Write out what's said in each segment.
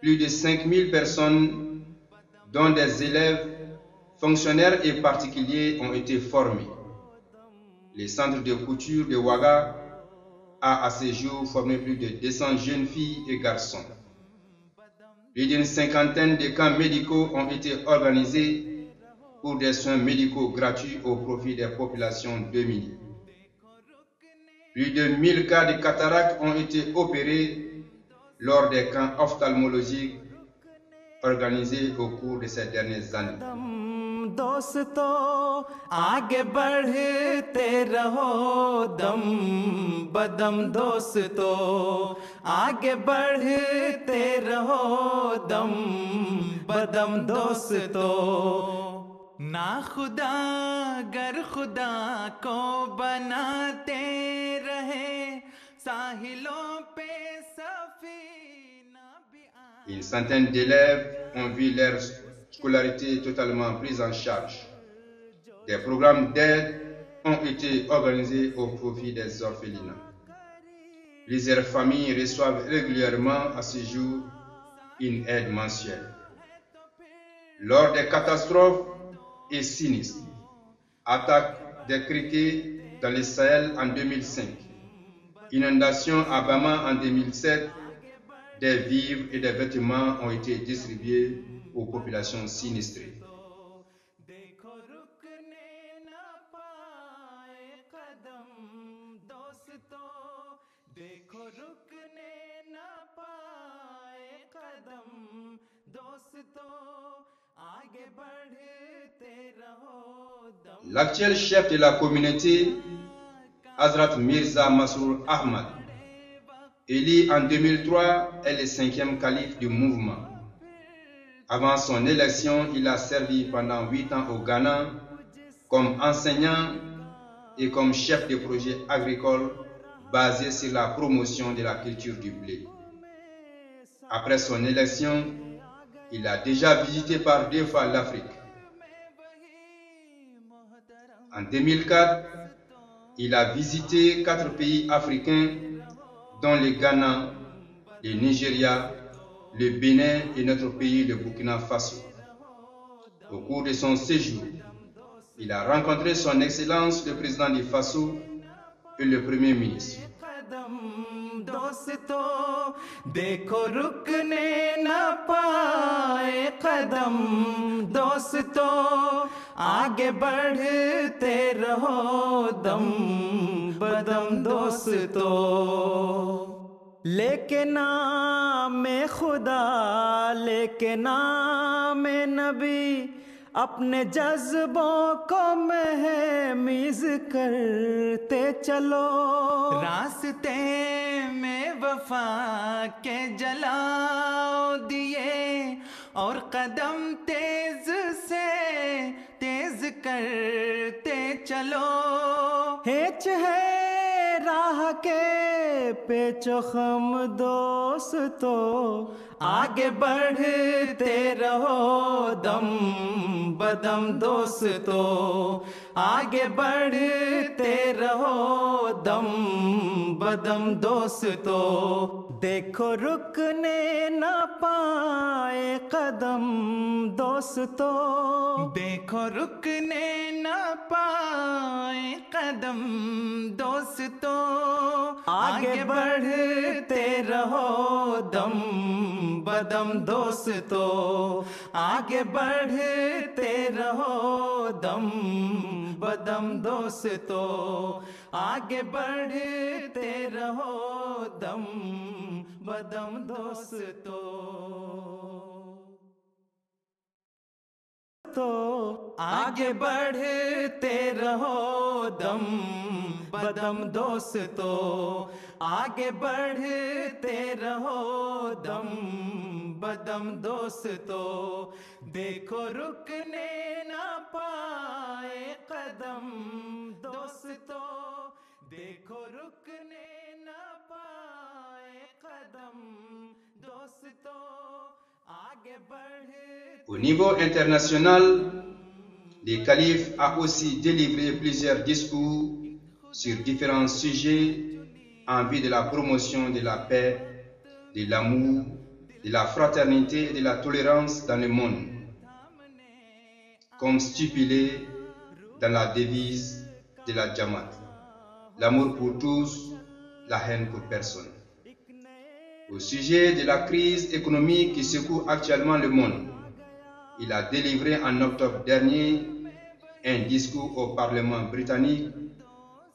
plus de 5000 personnes, dont des élèves, fonctionnaires et particuliers, ont été formés. Le centre de couture de Ouaga a à ce jour formé plus de 200 jeunes filles et garçons. Plus d'une cinquantaine de camps médicaux ont été organisés pour des soins médicaux gratuits au profit des populations démunies. Plus de 1000 cas de cataracte ont été opérés lors des camps ophtalmologiques organisés au cours de ces dernières années. दोस्तों आगे बढ़ते रहो दम बदम दोस्तों आगे बढ़ते रहो दम बदम दोस्तों ना खुदा गर खुदा को बनाते रहे साहिलों पे सफीना भी Une centaine d'élèves ont vu leur scolarité totalement prise en charge. Des programmes d'aide ont été organisés au profit des orphelinats. Plusieurs familles reçoivent régulièrement à ce jour une aide mensuelle. Lors des catastrophes et sinistres, attaques des criquets dans le Sahel en 2005, inondations à Bama en 2007, des vivres et des vêtements ont été distribués aux populations sinistrées. L'actuel chef de la communauté, Hazrat Mirza Masroor Ahmad, élu en 2003, est le 5e calife du mouvement. Avant son élection, il a servi pendant 8 ans au Ghana comme enseignant et comme chef de projet agricole basé sur la promotion de la culture du blé. Après son élection, il a déjà visité par 2 fois l'Afrique. En 2004, il a visité 4 pays africains, dont le Ghana, le Nigeria, le Bénin et notre pays, le Burkina Faso. Au cours de son séjour, il a rencontré son Excellence le président du Faso et le Premier ministre. देखो रुकने न पाए कदम दोस्तों आगे बढ़ते रहो दम बदम दोस्तों लेके नाम खुदा लेके नाम नबी अपने जज्बों को महमीज करते चलो रास्ते में वफा के जलाओ दिए और कदम तेज से तेज करते चलो हेच है राह के पेचो खम दोस्तों आगे बढ़ते रहो दम बदम दोस्तों आगे बढ़ते रहो दम बदम दोस्तों देखो रुकने न पाए कदम दोस्तों देखो रुकने न पाए कदम दोस्तों आगे बढ़ते रहो दम बदम दोस्तों आगे बढ़ते रहो दम बदम दोस्तों आगे बढ़ते रहो दम बदम दोस्तों तो आगे बढ़ते रहो दम बदम दोस्तों आगे बढ़ते रहो दम बदम दोस्तों देखो रुकने ना पाए कदम दोस्तों देखो रुकने ना पाए कदम दोस्तों आगे बढ़े। Au niveau international, le calife a aussi délivré plusieurs discours sur différents sujets en vue de la promotion de la paix, de l'amour, de la fraternité et de la tolérance dans le monde, comme stipulé dans la devise de la Jamaat. L'amour pour tous, la haine pour personne. Au sujet de la crise économique qui secoue actuellement le monde, il a délivré en octobre dernier un discours au Parlement britannique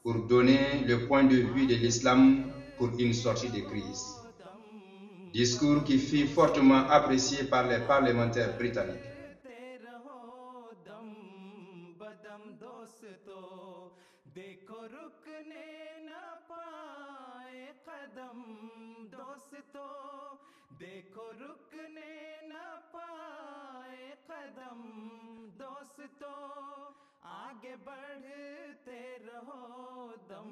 pour donner le point de vue de l'islam pour une sortie de crise. Discours qui fut fortement apprécié par les parlementaires britanniques. आगे बढ़ते रहो दम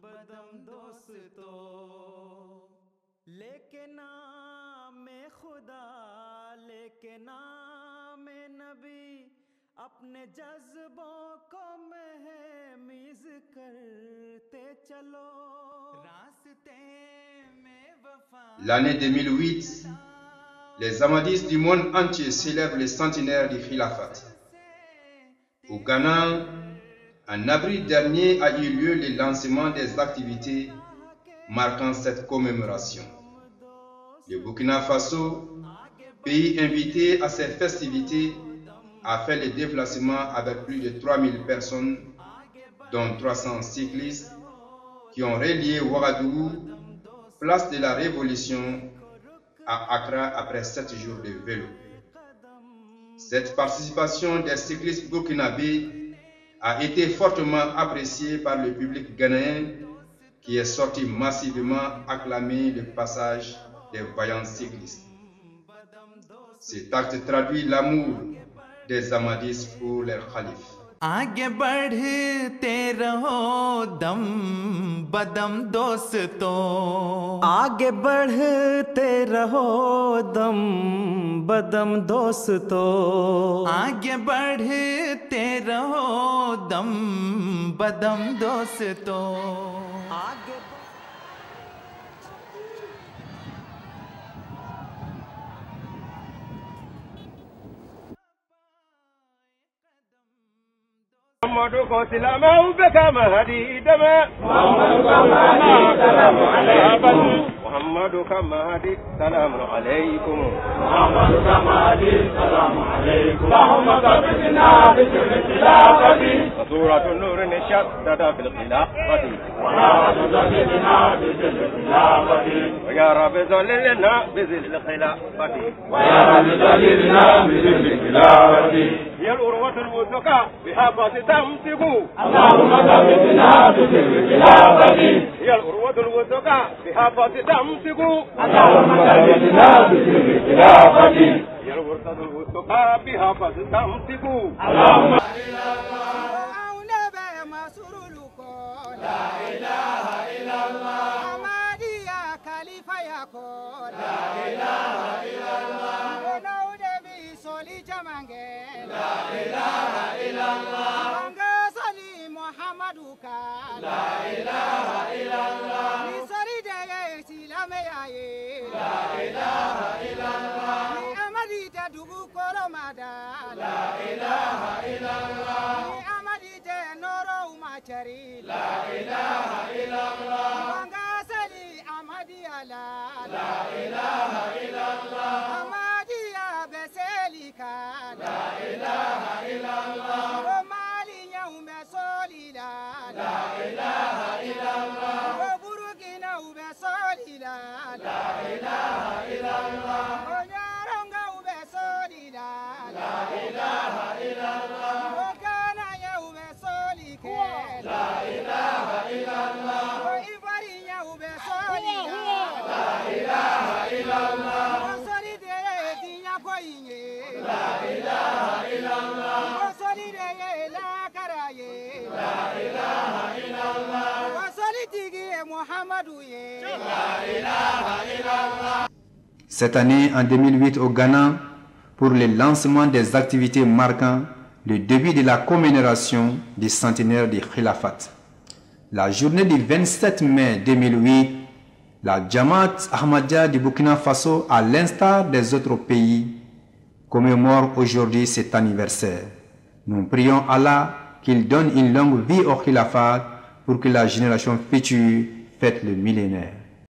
बदम दोस्तों लेके नाम खुदा लेके नाम नबी अपने जज्बों को महमीज करते चलो रास्ते में वफा। L'année 2008, les Ahmadis du monde entier célèbrent le centenaire du Khilafat. Au Ghana, en avril dernier a eu lieu le lancement des activités marquant cette commémoration. Le Burkina Faso, pays invité à ces festivités, a fait le déplacement avec plus de 3000 personnes, dont 300 cyclistes, qui ont relié Ouagadougou, place de la Révolution, à Accra après 7 jours de vélo. Cette participation des cyclistes burkinabés a été fortement appréciée par le public ghanéen qui est sorti massivement acclamer le passage des vaillants cyclistes. Cet acte traduit l'amour des Ahmadis pour leur calife. आगे बढ़ते रहो दम बदम दोस्तों आगे बढ़ते रहो दम बदम दोस्तों आगे बढ़ते रहो दम बदम दोस्तों आगे محمد کو سلام بك مهدي دما محمد كمهدي سلام عليكم محمد كمهدي سلام عليكم محمد كمهدي سلام عليكم اللهم ثبتنا بسر الخلافة سورة النور نشدد في الخلافة ولا تثبتنا بسر الخلافة ويا رب ذللنا بذل الخلافة ويا رب ذللنا بذل الخلافة هي الأروة الوثقى بها تمسكوا اللهم ثبتنا بسر الخلافة هي الأروة الوثقى بها تمسكوا اللهم ثبتنا بسر الخلافة هي الأروة الوثقى بها تمسكوا اللهم لا إله إلا الله محمد يا خليفة يا كون لا إله إلا الله نودي بسولي جمانجي لا إله إلا الله مانغسالي محمدك لا إله إلا الله نسري دعي سلام يا لا إله إلا الله أمري تدعو كرمادا لا إله إلا الله أمري تنورو ماشري لا إله إلا الله مانغسالي أمدي لا إله إلا الله أمدي بسالك لا إله إلا الله ومالي يوم صلي لا إله إلا الله وبركنا وبصلي لا إله إلا الله ونارنا وبصلي لا إله إلا الله وكان يوم صلي لا إله إلا الله وإبري يوم صلي لا إله إلا الله وصلي دي يا كويني لا إله إلا الله وصلي دي لا كراي لا إله إلا الله وصلي دي محمد لا إله إلا الله. Cette année, en 2008, au Ghana, pour le lancement des activités marquant le début de la commémoration du centenaire du Khilafat. La journée du 27 mai 2008 La Jamaat Ahmadiyya du Burkina Faso, à l'instar des autres pays, commémore aujourd'hui cet anniversaire. Nous prions Allah qu'il donne une longue vie au khilafat pour que la génération future fête le millénaire.